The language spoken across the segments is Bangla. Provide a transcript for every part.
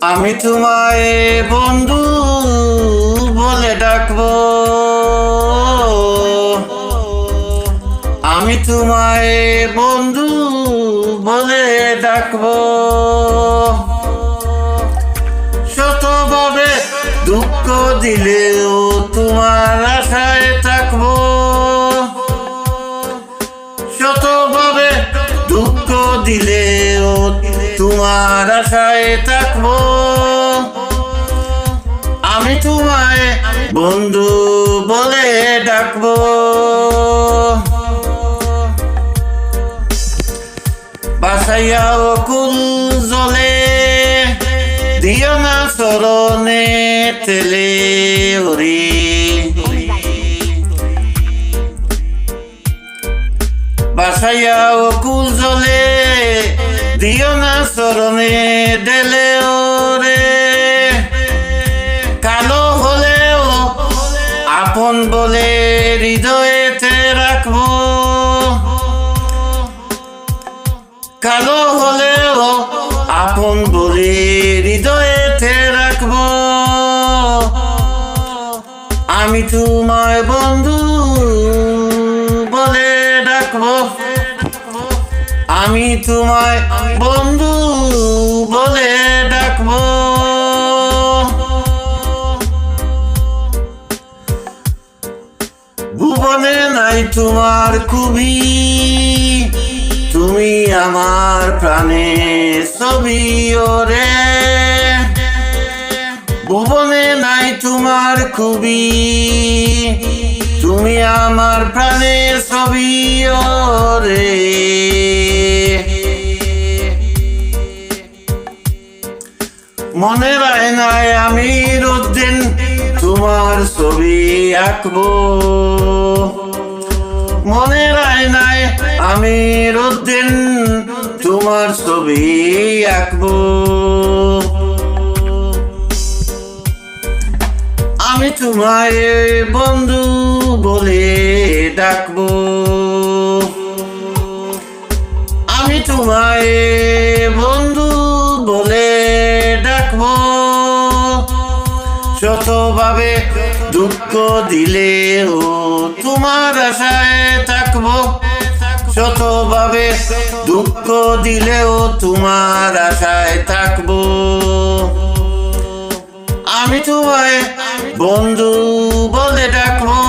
আমি তোমায় বন্ধু বলে ডাকবো, আমি তোমায় বন্ধু বলে ডাকবো। শতভাবে দুঃখ দিলেও তোমার আশায় থাকবো, শতভাবে দুঃখ দিলেও তোমার আশায় থাকবো। আমি তোমায় বন্ধু বলে ডাকবো। বাসাইয়া কুল জলে দিও না চরণে তেলে ওরে, বাসাইয়া কুল জলে দিও না চরণে দেলে ওরে। কালো হলেও আপন বলে হৃদয়েতে রাখবো, কালো হলেও আপন বলে হৃদয়েতে রাখবো। আমি তোমায় বন্ধু বলে ডাকবো, আমি তোমায় বন্ধু বলে ডাকবো। ভুবনে নাই তোমার খুবই, তুমি আমার প্রাণের ছবি ওরে। ভুবনে নাই তোমার খুবই, তুমি আমার প্রাণের ছবি ওরে। মনের আয়নায় আমি রোজদিন তোমার ছবি আঁকবো, মনের আয়নায় আমি রোজদিন তোমার ছবি আঁকবো। আমি তোমায় বন্ধু বলে ডাকবো, আমি তোমায় বন্ধু বলে ডাকবো। শতভাবে দুঃখ দিলেও তোমার আশায় থাকবো, শতভাবে দুঃখ দিলেও তোমার আশায় থাকবো। আমি তোমায় বন্ধু বলে ডাকবো,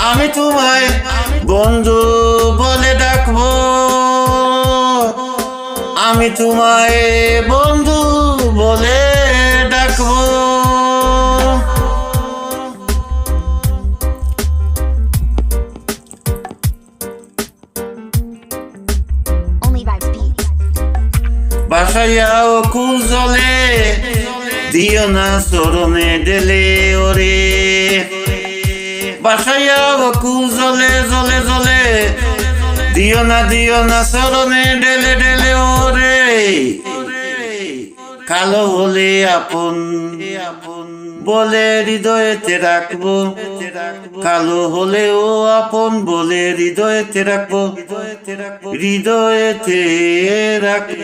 আমি তোমায় বন্ধু বলে ডাকবো, আমি তোমায় বন্ধু বলে ডাকবো। বাসাইয়া কুল জলে দিও না চরণে দেলে ওরে, বাসাইয়া কুল জলে জলে জলে দিও না চরণে ডেলে ডেলে ওরে। কালো হলে আপন বলে হৃদয়েতে রাখবো, কালো হলেও আপন বলে হৃদয়েতে রাখবো, হৃদয়েতে রাখবো।